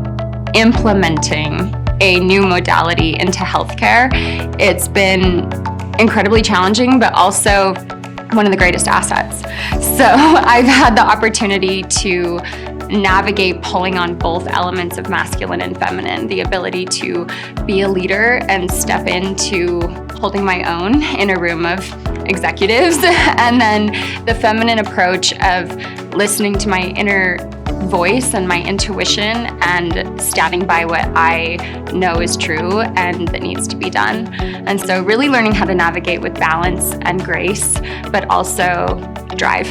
S24: implementing a new modality into healthcare, it's been incredibly challenging, but also one of the greatest assets. So I've had the opportunity to navigate pulling on both elements of masculine and feminine, the ability to be a leader and step into holding my own in a room of executives, and then the feminine approach of listening to my inner voice and my intuition and standing by what I know is true and that needs to be done. And so really learning how to navigate with balance and grace, but also drive.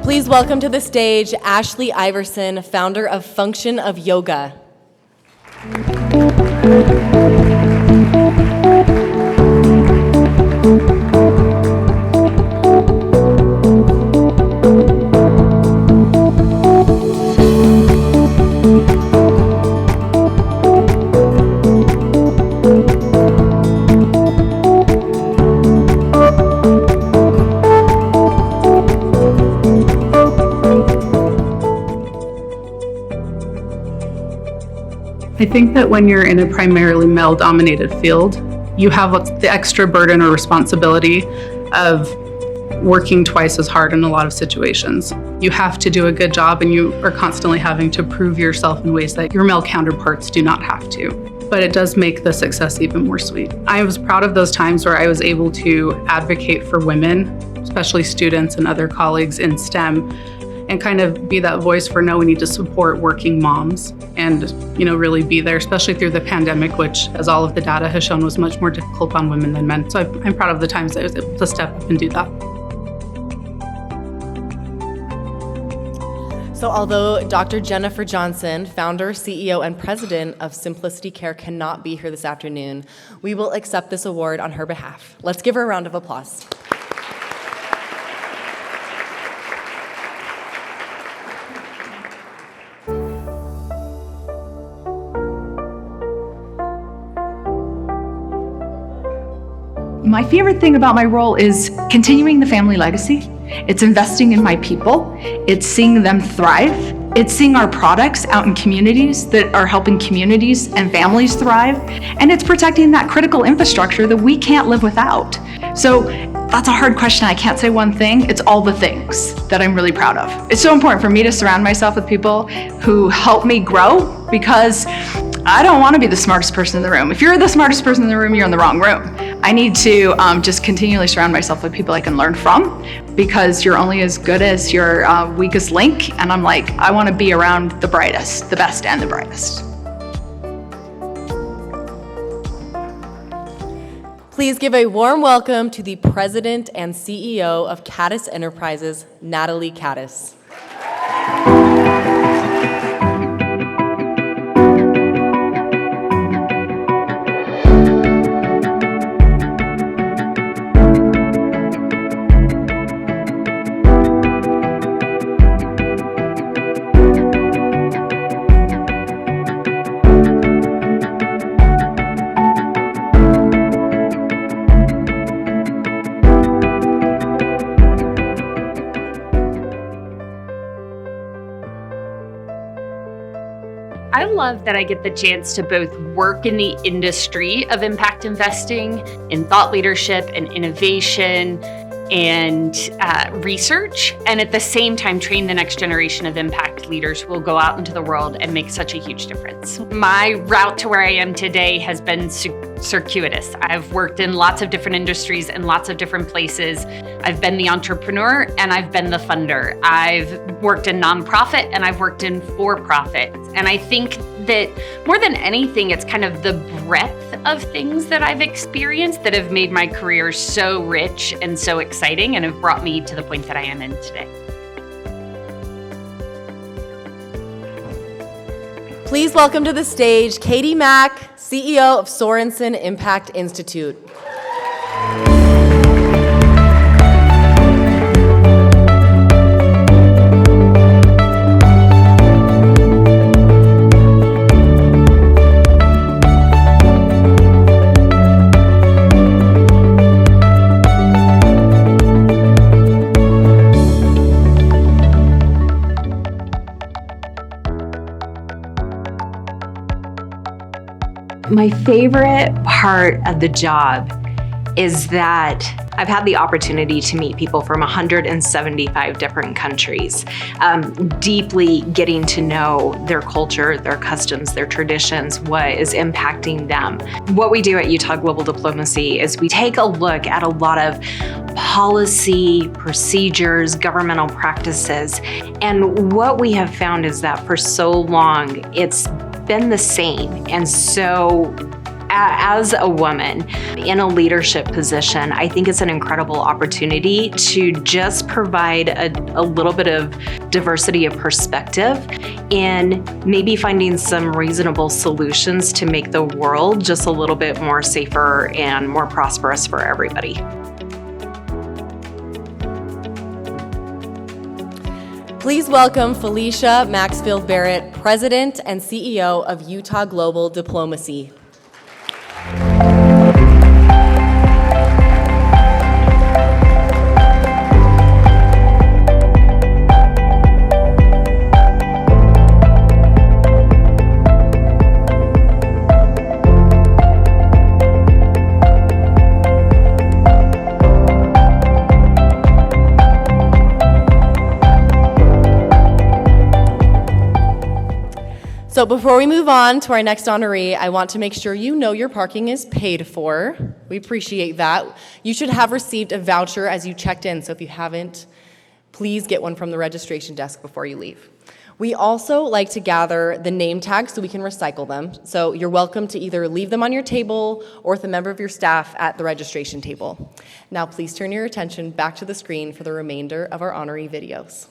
S6: Please welcome to the stage Ashley Iverson, founder of Function of Yoga.
S8: I think that when you're in a primarily male-dominated field, you have the extra burden or responsibility of working twice as hard in a lot of situations. You have to do a good job, and you are constantly having to prove yourself in ways that your male counterparts do not have to. But it does make the success even more sweet. I was proud of those times where I was able to advocate for women, especially students and other colleagues in STEM, and kind of be that voice for no, we need to support working moms and, really be there, especially through the pandemic, which, as all of the data has shown, was much more difficult on women than men. So I'm proud of the times I was able to step up and do that.
S6: So although Dr. Jennifer Johnson, founder, CEO, and president of Simplicity Care, cannot be here this afternoon, we will accept this award on her behalf. Let's give her a round of applause.
S10: My favorite thing about my role is continuing the family legacy. It's investing in my people. It's seeing them thrive. It's seeing our products out in communities that are helping communities and families thrive. And it's protecting that critical infrastructure that we can't live without. So that's a hard question. I can't say one thing. It's all the things that I'm really proud of. It's so important for me to surround myself with people who help me grow, because I don't want to be the smartest person in the room. If you're the smartest person in the room, you're in the wrong room. I need to just continually surround myself with people I can learn from, because you're only as good as your weakest link. And I'm like, I want to be around the brightest, the best and the brightest.
S6: Please give a warm welcome to the president and CEO of Caddis Enterprises, Natalie Caddis.
S11: I love that I get the chance to both work in the industry of impact investing, in thought leadership and innovation and research, and at the same time train the next generation of impact leaders who will go out into the world and make such a huge difference. My route to where I am today has been circuitous. I've worked in lots of different industries and lots of different places. I've been the entrepreneur and I've been the funder. I've worked in nonprofit and I've worked in for-profit. And I think that more than anything, it's kind of the breadth of things that I've experienced that have made my career so rich and so exciting and have brought me to the point that I am in today.
S6: Please welcome to the stage Katie Mack, CEO of Sorensen Impact Institute.
S12: My favorite part of the job is that I've had the opportunity to meet people from 175 different countries, deeply getting to know their culture, their customs, their traditions, what is impacting them. What we do at Utah Global Diplomacy is we take a look at a lot of policy, procedures, governmental practices, and what we have found is that for so long, it's been the same. And so as a woman in a leadership position, I think it's an incredible opportunity to just provide a little bit of diversity of perspective in maybe finding some reasonable solutions to make the world just a little bit more safer and more prosperous for everybody.
S6: Please welcome Felicia Maxfield Barrett, President and CEO of Utah Global Diplomacy. So before we move on to our next honoree, I want to make sure you know your parking is paid for. We appreciate that. You should have received a voucher as you checked in, so if you haven't, please get one from the registration desk before you leave. We also like to gather the name tags so we can recycle them. So you're welcome to either leave them on your table or with a member of your staff at the registration table. Now please turn your attention back to the screen for the remainder of our honoree videos.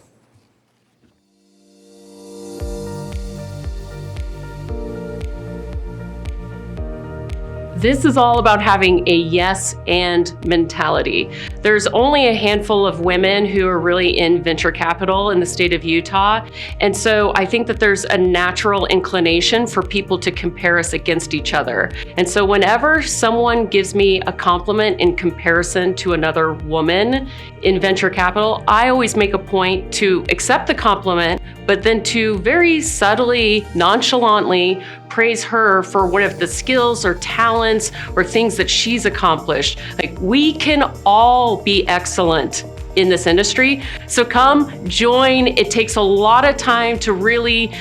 S13: This is all about having a yes and mentality. There's only a handful of women who are really in venture capital in the state of Utah. And so I think that there's a natural inclination for people to compare us against each other. And so whenever someone gives me a compliment in comparison to another woman in venture capital, I always make a point to accept the compliment, but then to very subtly, nonchalantly praise her for one of the skills or talents or things that she's accomplished. Like, we can all be excellent in this industry. So come join. It takes a lot of time to really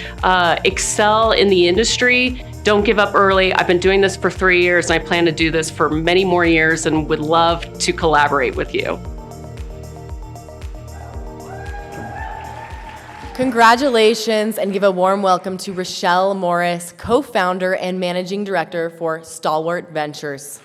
S13: excel in the industry. Don't give up early. I've been doing this for 3 years and I plan to do this for many more years and would love to collaborate with you.
S6: Congratulations, and give a warm welcome to Rochelle Morris, co-founder and managing director for Stalwart Ventures.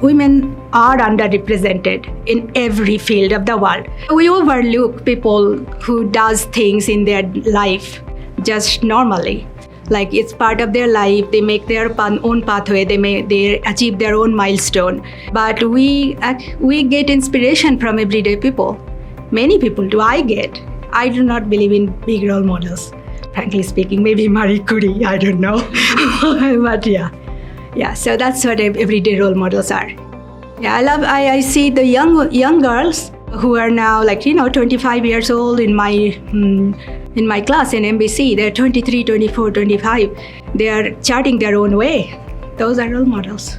S14: Women are underrepresented in every field of the world. We overlook people who does things in their life just normally. Like, it's part of their life, they make their own pathway, they achieve their own milestone. But we get inspiration from everyday people. Many people do. I do not believe in big role models. Frankly speaking, maybe Marie Curie, I don't know. But yeah, so that's what everyday role models are. Yeah, I see the young girls who are now 25 years old in my class in MBC. They're 23, 24, 25. They are charting their own way. Those are role models.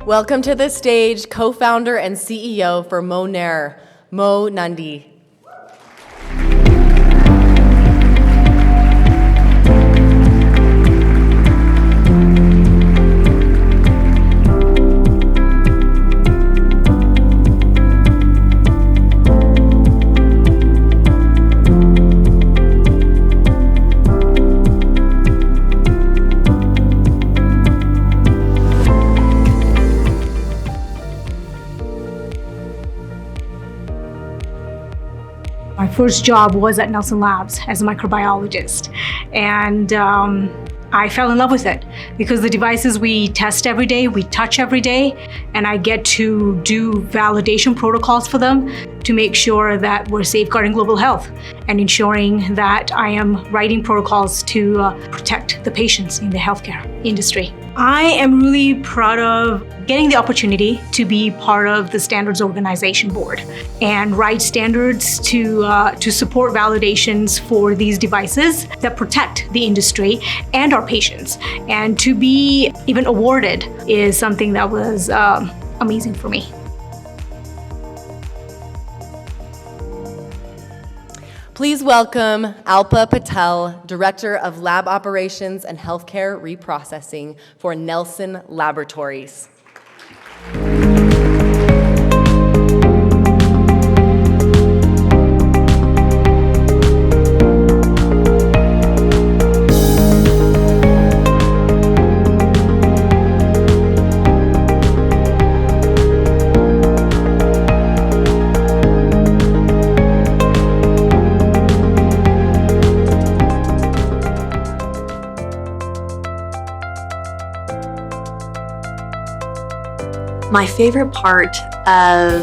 S6: Welcome to the stage, co-founder and CEO for Monair, Mo Nundy.
S15: My first job was at Nelson Labs as a microbiologist. And
S14: I fell in love with it because the devices we test every day, we touch every day, and I get to do validation protocols for them to make sure that we're safeguarding global health and ensuring that I am writing protocols to protect the patients in the healthcare industry. I am really proud of getting the opportunity to be part of the Standards Organization Board and write standards to support validations for these devices that protect the industry and our patients. And to be even awarded is something that was amazing for me.
S6: Please welcome Alpa Patel, Director of Lab Operations and Healthcare Reprocessing for Nelson Laboratories.
S15: My favorite part of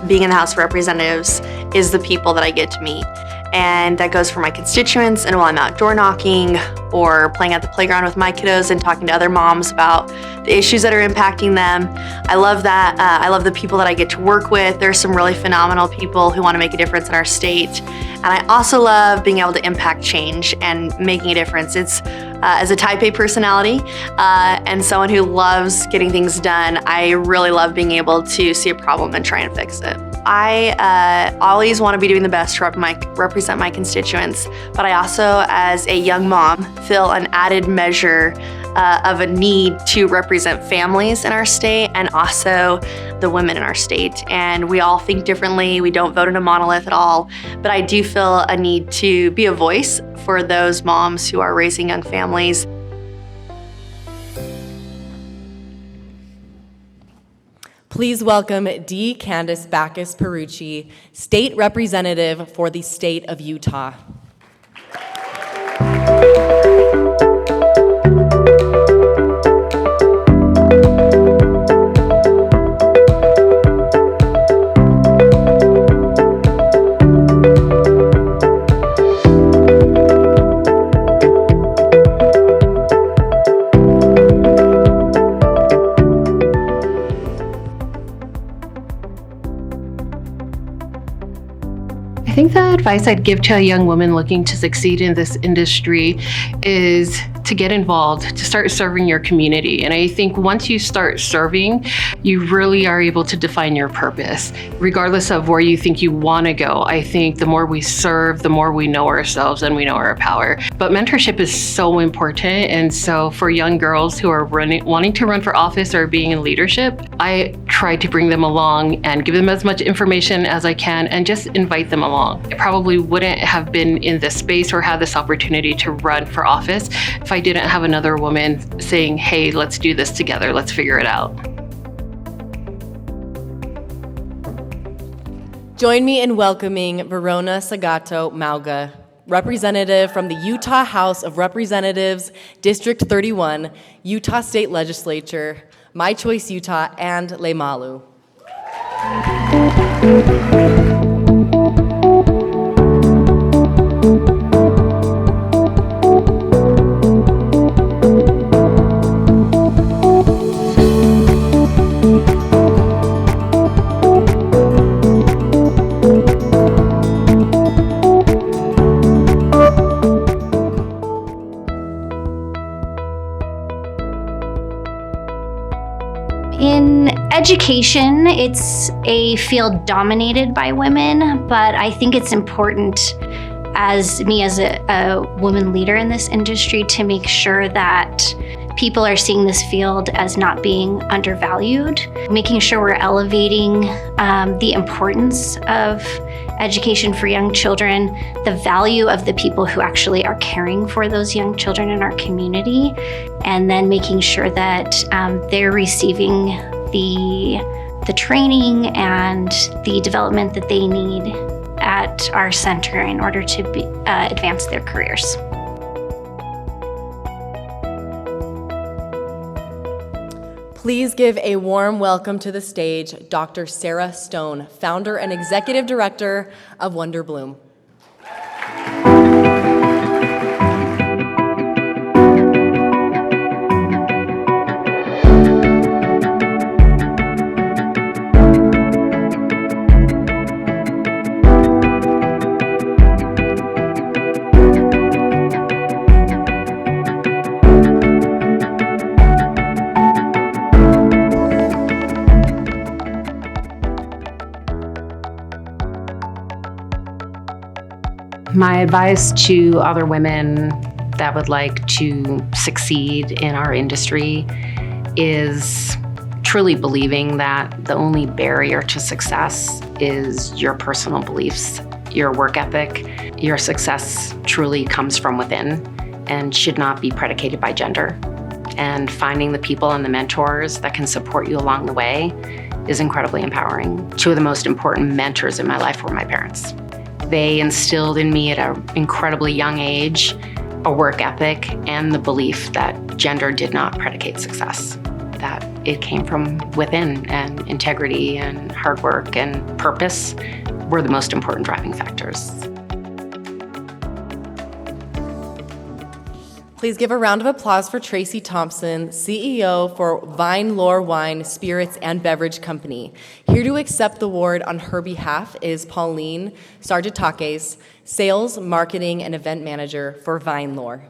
S15: being in the House of Representatives is the people that I get to meet. And that goes for my constituents and while I'm out door knocking or playing at the playground with my kiddos and talking to other moms about the issues that are impacting them. I love that. I love the people that I get to work with. There's some really phenomenal people who want to make a difference in our state. And I also love being able to impact change and making a difference. It's as a type A personality and someone who loves getting things done, I really love being able to see a problem and try and fix it. I always want to be doing the best to represent my constituents, but I also, as a young mom, feel an added measure of a need to represent families in our state and also the women in our state. And we all think differently. We don't vote in a monolith at all, but I do feel a need to be a voice for those moms who are raising young families.
S6: Please welcome D. Candace Backus-Perucci, State Representative for the State of Utah.
S16: I think the advice I'd give to a young woman looking to succeed in this industry is to get involved, to start serving your community. And I think once you start serving, you really are able to define your purpose, regardless of where you think you want to go. I think the more we serve, the more we know ourselves and we know our power. But mentorship is so important. And so for young girls who are wanting to run for office or being in leadership, I try to bring them along and give them as much information as I can and just invite them along. I probably wouldn't have been in this space or had this opportunity to run for office if I didn't have another woman saying, hey, let's do this together, let's figure it out.
S6: Join me in welcoming Verona Sagato Mauga, representative from the Utah House of Representatives, District 31, Utah State Legislature, My Choice Utah, and Leimalu.
S17: In education, it's a field dominated by women, but I think it's important as a woman leader in this industry to make sure that people are seeing this field as not being undervalued, making sure we're elevating the importance of education for young children, the value of the people who actually are caring for those young children in our community, and then making sure that they're receiving the training and the development that they need at our center in order to advance their careers.
S6: Please give a warm welcome to the stage, Dr. Sarah Stone, founder and executive director of Wonder Bloom.
S12: My advice to other women that would like to succeed in our industry is truly believing that the only barrier to success is your personal beliefs, your work ethic. Your success truly comes from within and should not be predicated by gender. And finding the people and the mentors that can support you along the way is incredibly empowering. Two of the most important mentors in my life were my parents. They instilled in me at an incredibly young age a work ethic and the belief that gender did not predicate success, that it came from within, and integrity and hard work and purpose were the most important driving factors.
S6: Please give a round of applause for Tracy Thompson, CEO for Vine Lore Wine, Spirits, and Beverage Company. Here to accept the award on her behalf is Pauline Sargitakis, Sales, Marketing, and Event Manager for Vine Lore.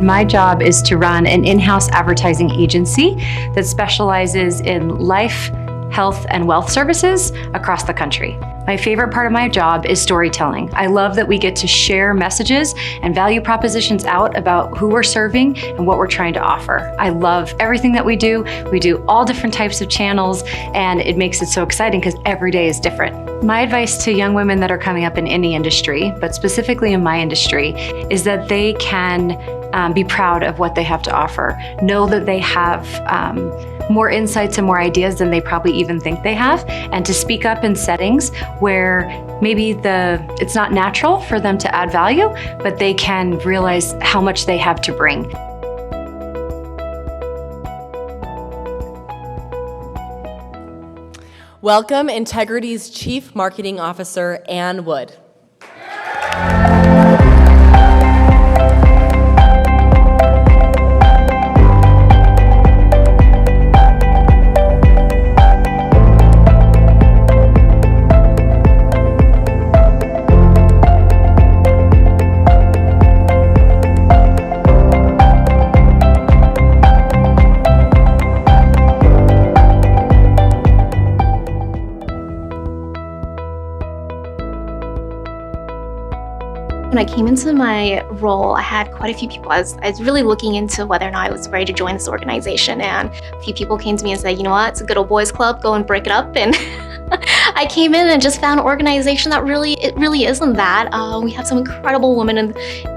S1: My job is to run an in-house advertising agency that specializes in life, health, and wealth services across the country. My favorite part of my job is storytelling. I love that we get to share messages and value propositions out about who we're serving and what we're trying to offer. I love everything that we do. We do all different types of channels, and it makes it so exciting because every day is different. My advice to young women that are coming up in any industry, but specifically in my industry, is that they can be proud of what they have to offer. Know that they have more insights and more ideas than they probably even think they have, and to speak up in settings where maybe it's not natural for them to add value, but they can realize how much they have to bring.
S6: Welcome Integrity's Chief Marketing Officer, Ann Wood.
S7: When I came into my role, I had quite a few people. I was really looking into whether or not I was ready to join this organization, and a few people came to me and said, you know what, it's a good old boys club, go and break it up. And I came in and just found an organization that really isn't that. We have some incredible women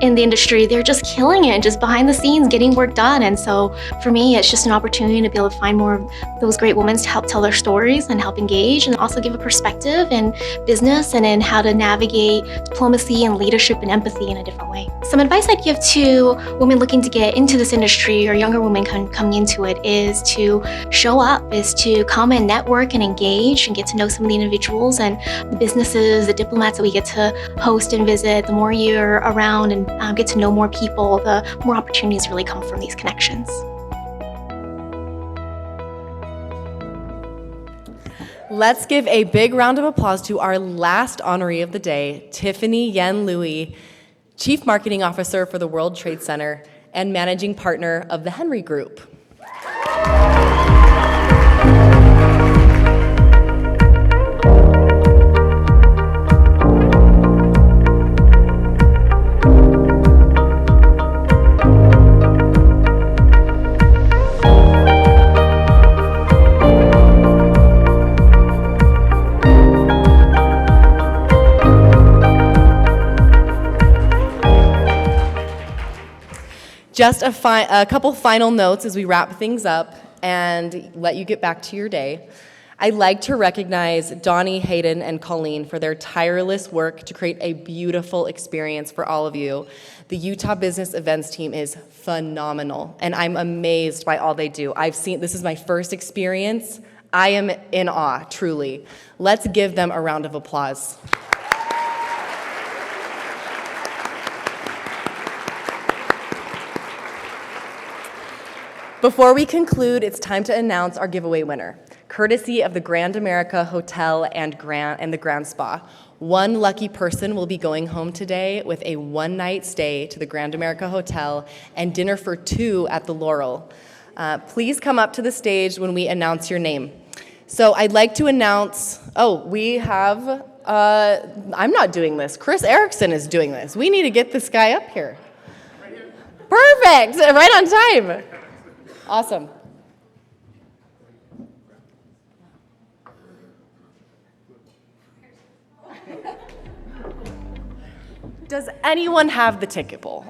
S7: in the industry. They're just killing it, just behind the scenes, getting work done. And so for me, it's just an opportunity to be able to find more of those great women to help tell their stories and help engage, and also give a perspective in business and in how to navigate diplomacy and leadership and empathy in a different way. Some advice I'd give to women looking to get into this industry, or younger women coming into it, is to show up, is to come and network and engage and get to know some of the individuals and the businesses, the diplomats that we get to host and visit. The more you're around and get to know more people, the more opportunities really come from these connections.
S6: Let's give a big round of applause to our last honoree of the day, Tiffany Yen Louie, Chief Marketing Officer for the World Trade Center and Managing Partner of the Henry Group. Just a couple final notes as we wrap things up and let you get back to your day. I'd like to recognize Donnie, Hayden, and Colleen for their tireless work to create a beautiful experience for all of you. The Utah Business Events team is phenomenal, and I'm amazed by all they do. This is my first experience. I am in awe, truly. Let's give them a round of applause. Before we conclude, it's time to announce our giveaway winner, courtesy of the Grand America Hotel and the Grand Spa. One lucky person will be going home today with a one-night stay to the Grand America Hotel and dinner for two at the Laurel. Please come up to the stage when we announce your name. So I'd like to announce, we have, I'm not doing this, Chris Erickson is doing this. We need to get this guy up here. Perfect, right on time. Awesome. Does anyone have the ticket bowl?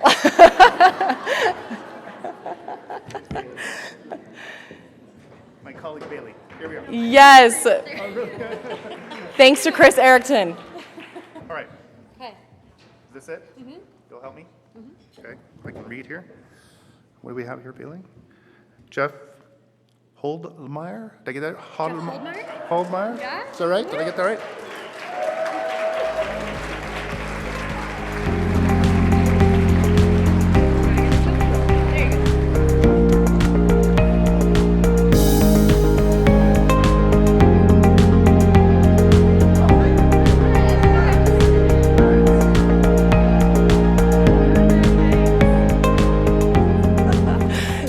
S18: My colleague Bailey. Here we are.
S6: Yes. Thanks to Chris Erickson.
S18: All right.
S6: Okay.
S18: Is this it? Mm-hmm. You'll help me? Mm-hmm. Okay. I can read here. What do we have here, Bailey? Jeff Holdmeyer? Did I get that?
S19: Holdmeyer?
S18: Holdmeyer?
S19: Yeah.
S18: Is that right? Did I get that right?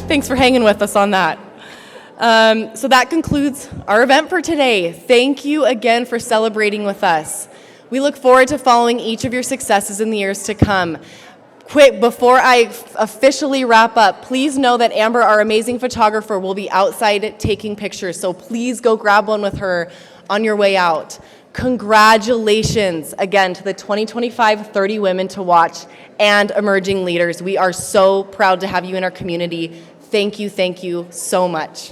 S6: Thanks for hanging with us on that. So that concludes our event for today. Thank you again for celebrating with us. We look forward to following each of your successes in the years to come. Quick, before I officially wrap up, please know that Amber, our amazing photographer, will be outside taking pictures, so please go grab one with her on your way out. Congratulations again to the 2025 30 Women to Watch and Emerging Leaders. We are so proud to have you in our community. Thank you so much.